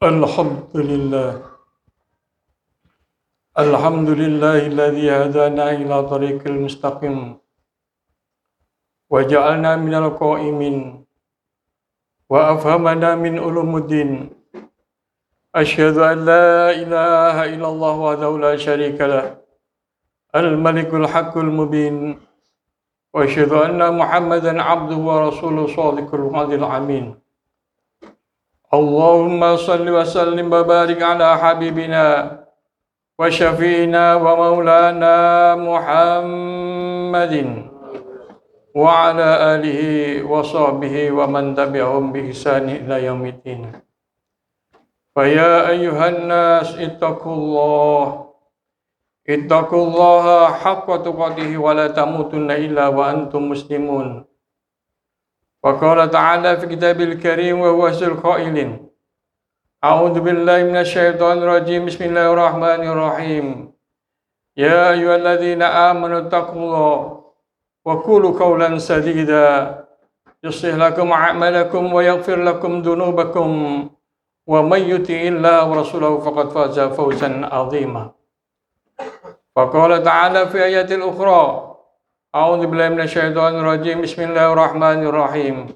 Alhamdulillah. Alhamdulillahilladzi hadana ila tariqil mustaqim wa ja'alna minal qa'imin wa afhamana min ulumuddin. Asyhadu an la ilaha illallah wahdahu la syarika lah. Al-malikul haqqul mubin. Wa asyhadu anna Muhammadan abduhu wa rasuluhu shadiqul wa'dil amin. Allahumma salli wa sallim wa barik ala habibina wa syafi'ina wa maulana Muhammadin wa ala alihi wa sahbihi wa man tabi'ahum bi ihsani ila yaumiddin. Fa ya ayyuhan nas ittaqullaha haqqa tuqatih wa la tamutunna illa wa antum muslimun. Wa qala ta'ala fi kitabil karim wa huwa asdaqul qailin. A'udzu billahi minasyaitonir rajim. Bismillahirrahmanirrahim. Ya ayyuhalladzina amanu taqullaha wa qulu qawlan sadida yuslih lakum a'malakum wa yaghfir lakum dhunubakum wa may yuti'illaha wa rasulahu faqad faza fawzan 'azima. Wa qala ta'ala fi ayatil ukhra. A'udzu billahi minasyaitonir rajim. Bismillahirrahmanirrahim.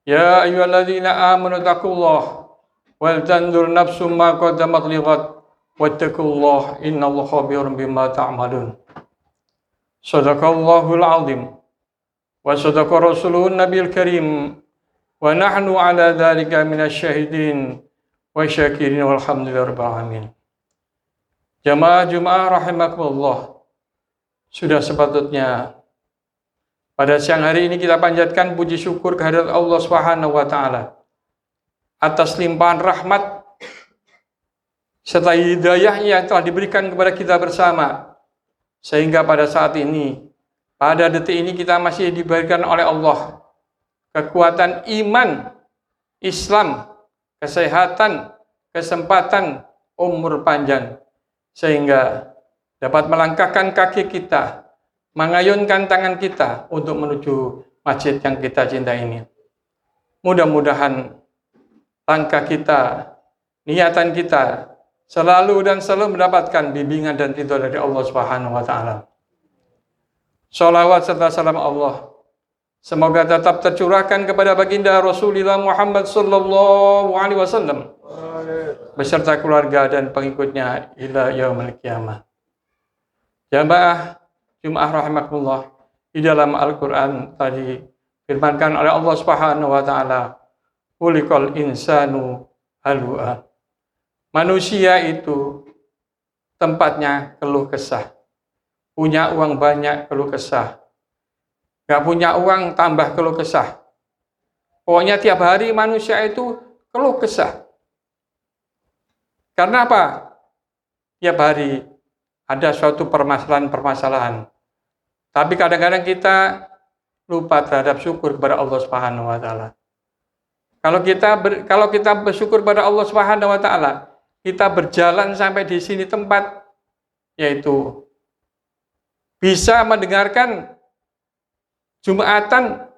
Ya ayyuhalladzina amanu taqullaha wal tanzur nafsum ma qaddamat lighad wattaqullaha innallaha khabirun bima ta'malun. Shadaqallahul 'azim wa shadaqa rasuluhun nabiyil karim wa nahnu 'ala dzalika minasyahidin wa syakirin walhamdulillahi rabbil alamin. Jamaah rahimakumullah. Sudah sepatutnya pada siang hari ini kita panjatkan puji syukur kehadirat Allah Subhanahu wa taala atas limpahan rahmat serta hidayah yang telah diberikan kepada kita bersama, sehingga pada saat ini, pada detik ini kita masih diberikan oleh Allah kekuatan iman, Islam, kesehatan, kesempatan, umur panjang, sehingga dapat melangkahkan kaki kita, mengayunkan tangan kita untuk menuju masjid yang kita cintai ini. Mudah-mudahan langkah kita, niatan kita selalu mendapatkan bimbingan dan ridho dari Allah Subhanahu wa taala. Shalawat serta salam Allah semoga tetap tercurahkan kepada baginda Rasulullah Muhammad sallallahu alaihi wasallam beserta keluarga dan pengikutnya ila yaumil qiyamah. Jamaah Jumaah rahimakumullah, di dalam Al-Qur'an tadi firmankan oleh Allah Subhanahu wa taala, "Khuliqal insanu halu'a." Manusia itu tempatnya keluh kesah. Punya uang banyak keluh kesah. Gak punya uang tambah keluh kesah. Pokoknya tiap hari manusia itu keluh kesah. Karena apa? Tiap hari ada suatu permasalahan. Tapi kadang-kadang kita lupa terhadap syukur kepada Allah Subhanahu wa taala. Kalau kita bersyukur kepada Allah Subhanahu wa taala, kita berjalan sampai di sini tempat, yaitu bisa mendengarkan Jumatan,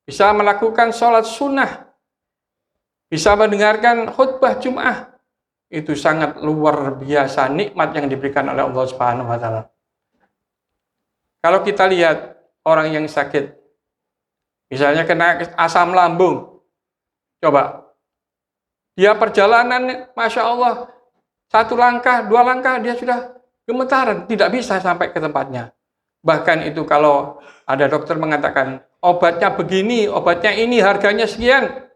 bisa melakukan sholat sunnah, bisa mendengarkan khutbah Jum'ah. Itu sangat luar biasa nikmat yang diberikan oleh Allah Subhanahu wa taala. Kalau kita lihat orang yang sakit, misalnya kena asam lambung, coba dia perjalanan, Masya Allah, 1 langkah, 2 langkah, dia sudah gemetaran, tidak bisa sampai ke tempatnya. Bahkan itu kalau ada dokter mengatakan, obatnya begini, obatnya ini, harganya sekian,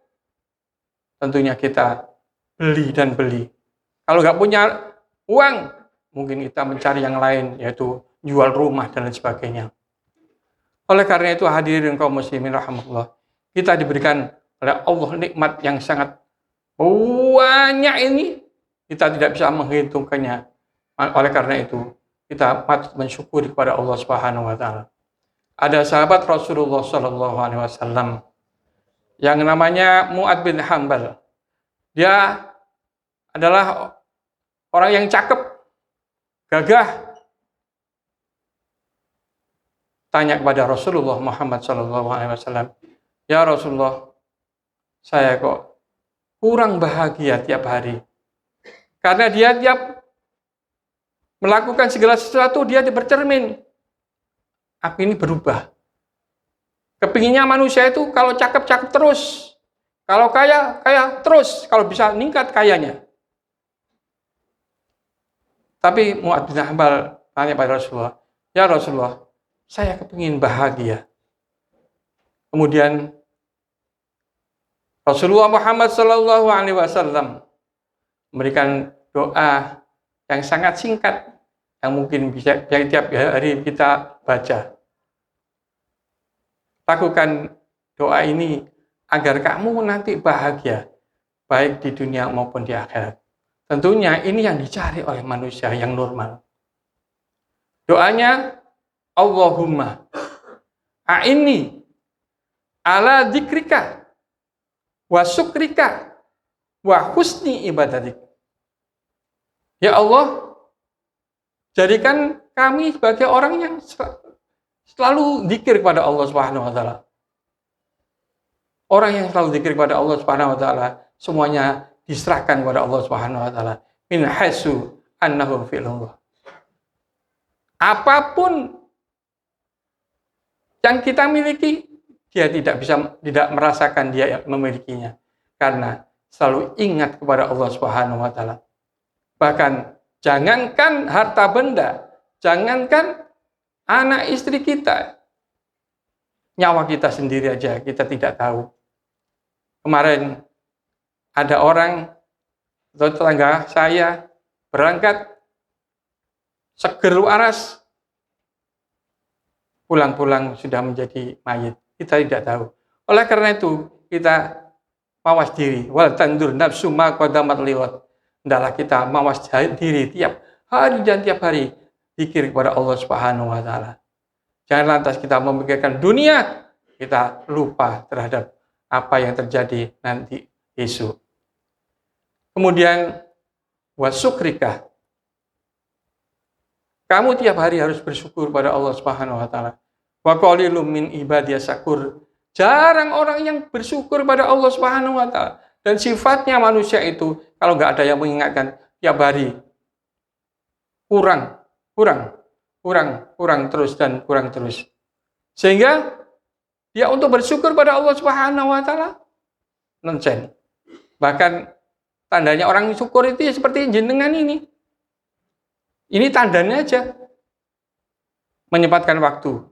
tentunya kita beli dan beli. Kalau nggak punya uang, mungkin kita mencari yang lain, yaitu jual rumah dan lain sebagainya. Oleh karena itu, hadirin kaum muslimin rahmatullah, kita diberikan oleh Allah nikmat yang sangat banyak ini, kita tidak bisa menghitungkannya. Oleh karena itu, kita patut mensyukuri kepada Allah Subhanahu wa taala. Ada sahabat Rasulullah sallallahu alaihi wasallam yang namanya Mu'ad bin Hambal. Dia adalah orang yang cakep, gagah. Tanya kepada Rasulullah Muhammad sallallahu alaihi wasallam, "Ya Rasulullah, saya kok kurang bahagia tiap hari. Karena dia tiap melakukan segala sesuatu, dia bercermin. Aku ini berubah. Kepinginnya manusia itu kalau cakep-cakep terus. Kalau kaya, kaya terus. Kalau bisa meningkat kayanya. Tapi Mu'adz bin Hambal tanya pada Rasulullah, ya Rasulullah, saya kepingin bahagia. Kemudian Rasulullah Muhammad SAW memberikan doa yang sangat singkat, yang mungkin bisa yang tiap hari kita baca. Lakukan doa ini agar kamu nanti bahagia, baik di dunia maupun di akhirat. Tentunya ini yang dicari oleh manusia yang normal. Doanya, Allahumma a'inni ala dzikrika wa syukrika wa husni ibadatik. Ya Allah, jadikan kami sebagai orang yang selalu zikir kepada Allah Subhanahu wa taala. Orang yang selalu zikir kepada Allah Subhanahu wa taala, semuanya diserahkan kepada Allah Subhanahu wa taala. Min haitsu annahu fi'lullah. Apapun yang kita miliki, dia tidak merasakan dia memilikinya, karena selalu ingat kepada Allah Subhanahu wa taala. Bahkan jangankan harta benda, jangankan anak istri kita, nyawa kita sendiri aja kita tidak tahu. Kemarin ada orang atau tetangga saya berangkat seger waras, pulang-pulang sudah menjadi mayit. Kita tidak tahu. Oleh karena itu kita mawas diri. Wal tandur nafsu ma qaddamat liwat. Hendaklah kita mawas diri tiap hari dan tiap hari zikir kepada Allah Subhanahu wa taala. Jangan lantas kita memikirkan dunia, kita lupa terhadap apa yang terjadi nanti esok. Kemudian wasukrika. Kamu tiap hari harus bersyukur pada Allah Subhanahu wa taala. Wa qalilum min ibadiyas syakur. Jarang orang yang bersyukur pada Allah Subhanahu wa taala. Dan sifatnya manusia itu kalau nggak ada yang mengingatkan tiap hari kurang terus. Sehingga dia untuk bersyukur pada Allah Subhanahu wa taala nonsen. Bahkan tandanya orang syukur itu ya seperti jenengan ini. Ini tandanya aja. Menyempatkan waktu.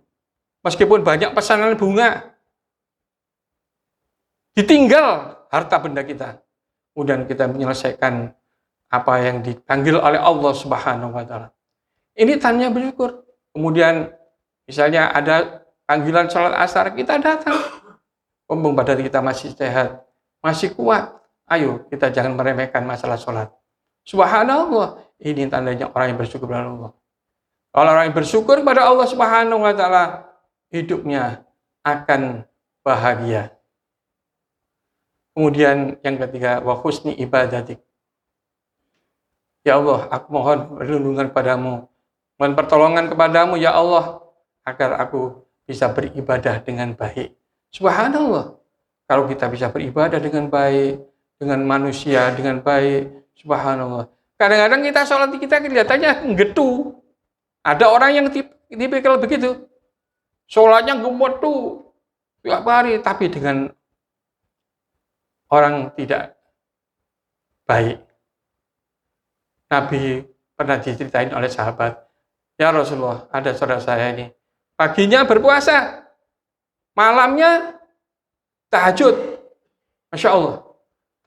Meskipun banyak pesanan bunga. Ditinggal harta benda kita. Kemudian kita menyelesaikan apa yang dipanggil oleh Allah Subhanahu wa taala. Ini tandanya bersyukur. Kemudian misalnya ada panggilan sholat asar, kita datang. Mumpung badan kita masih sehat, masih kuat. Ayo kita jangan meremehkan masalah sholat. Subhanallah, ini tandanya orang yang bersyukur kepada Allah. Kalau orang yang bersyukur kepada Allah Subhanahu wa taala, hidupnya akan bahagia. Kemudian yang ketiga, wa husni ibadatik. Ya Allah, aku mohon perlindungan kepadamu, mohon pertolongan kepadamu ya Allah, agar aku bisa beribadah dengan baik. Subhanallah, kalau kita bisa beribadah dengan baik, dengan manusia dengan baik, subhanallah. Kadang-kadang kita sholat kita kelihatannya getu. Ada orang yang tipikal begitu, sholatnya gemetu tiap hari, tapi dengan orang tidak baik. Nabi pernah diceritain oleh sahabat, ya Rasulullah, ada saudara saya ini, paginya berpuasa, malamnya tahajud, Masya Allah.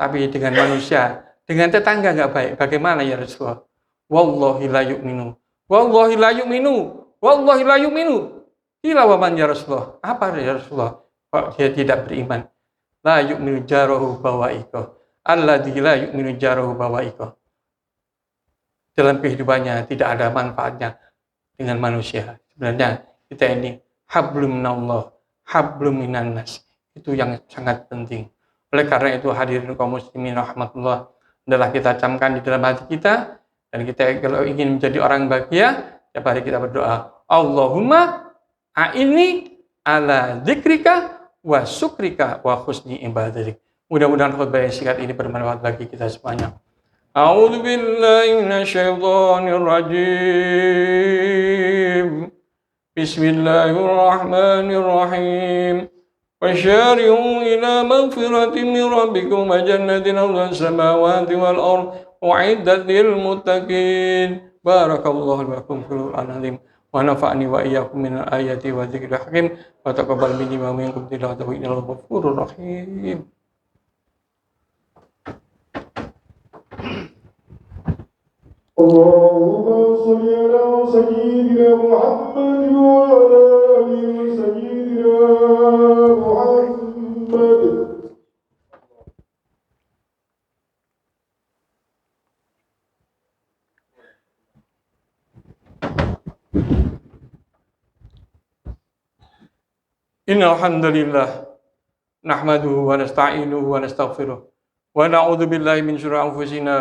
Tapi dengan manusia, dengan tetangga nggak baik, bagaimana ya Rasulullah? Wallahi la yu'minu, wallahi la yu'minu, wallahi la yu'minu. Ila waman ya Rasulullah. Apa ya Rasulullah? Dia tidak beriman. La yu'minu jarahu bawa'iqah. Alladzi la yu'minu jarahu bawa'iqah. Dalam kehidupannya tidak ada manfaatnya dengan manusia. Sebenarnya kita ini hablum minallah, hablum minannas. Itu yang sangat penting. Oleh karena itu hadirin kaum muslimin rahmatullah, adalah kita camkan di dalam hati kita, dan kita kalau ingin menjadi orang bahagia, tiap hari kita berdoa, Allahumma a'inni ala dzikrika wa syukrika wa husni ibadatik. Mudah-mudahan khutbah yang singkat ini bermanfaat bagi kita semuanya. أعوذ بالله من الشيطان الرجيم بسم الله الرحمن الرحيم وسارعوا إلى مغفرة من ربكم وجنة أرضها السماوات والأرض أعدت للمتقين بارك الله لكم في القرآن العظيم ونفعني وإياكم من الآيات والذكر الحكيم وتقبل مني ومنكم تلاوته إنه الغفور الرحيم. اللهم صل على سيدنا محمد وعلى آل سيدنا محمد. إن الحمد لله نحمده ونستعينه ونستغفره ونعوذ بالله من شرور أنفسنا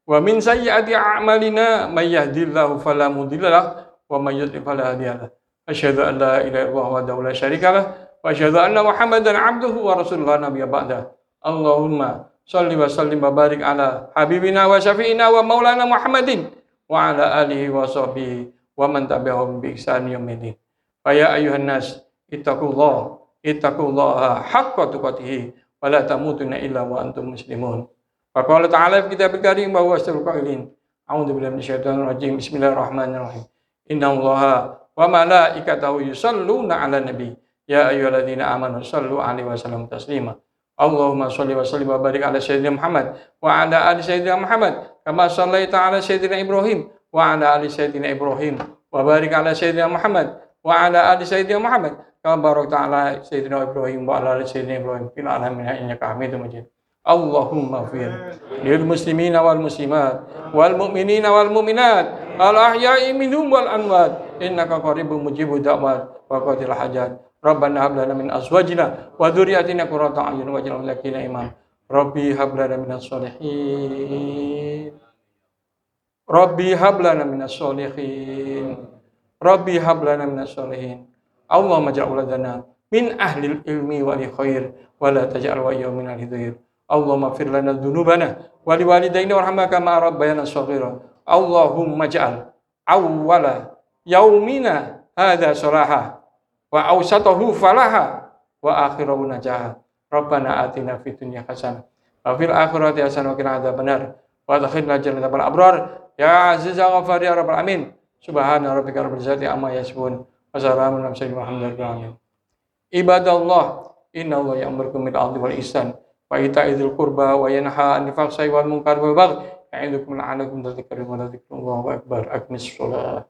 ومن سيئات أعمالنا من يهدي الله فلا مضل له ومن يضلل فلا هادي له أشهد أن لا إله إلا الله وحده لا شريك له وأشهد أن محمدا عبده ورسوله لا نبي بعده اللهم صل وسلم وبارك على حبيبنا وشفيعنا ومولانا محمد وعلى آله وصحبه ومن تبعهم بإحسان يوم الدين فيا أيها الناس ittaqullaha haqqa tuqatih wa la tamutunna illa wa antum muslimun. Wa qala ta'ala fi kitabil karim wa huwa asyrul qailin. A'udzu billahi minasyaitonir rajim. Bismillahirrahmanirrahim. Innallaha wa malaikatahu yusholluna 'alan nabi. Ya ayyuhalladzina amanu shallu 'alaihi wa sallimu taslima. Allahumma shalli wa sallim wa barik ala sayyidina Muhammad wa ala ali sayyidina Muhammad kama shallaita ala sayyidina Ibrahim wa ala ali sayyidina Ibrahim wa barik ala sayyidina Muhammad wa ala ali sayyidina Muhammad kama barakta ala sayyidina Ibrahim wa ala ali sayyidina Ibrahim fil alamin innaka Hamidum Majid. Allahumma fir lil muslimina wal muslimat wal mu'minina wal mu'minat al ahya'i minhum wal amwat innaka qaribun mujibud da'wat wa qatil hajat. Rabbana hab lana min azwajina wa dzurriyyatina qurrata a'yun waj'alna lil muttaqina imama. Rabbi hab lana minas sholihin. Rabbi hab lana minas sholihin. Rabbi hab lana minas sholihin. Allahumma ja'al auladana min ahlil ilmi wal khair wa la taj'al wa'iyya min al-hidayah. Allahumma fir lana dzunubana wa li walidayna warhamna kama rabbayana shaghira. Allahumma ja'al awwala yaumina hadza salaha wa awsatahu falaha wa akhirahu najaha. Rabbana atina fid dunya hasanah wa fil akhirati hasanah wa qina adzabannar wa adkhilna jannatal abrar ya aziz ya ghafar ya rabbal alamin. Subhana rabbika rabbil izzati amma yasifun. Wassalamu ala mursalin. Ibadallah, inna Allah ya'murukum bil 'adli wal ihsan wa ita'i dzil qurba wa yanha 'anil fahsya'i wal munkari wal baghi ya'idukum la'allakum tadhakkarun wa dzikrullahi akbar. Aqmis shalah.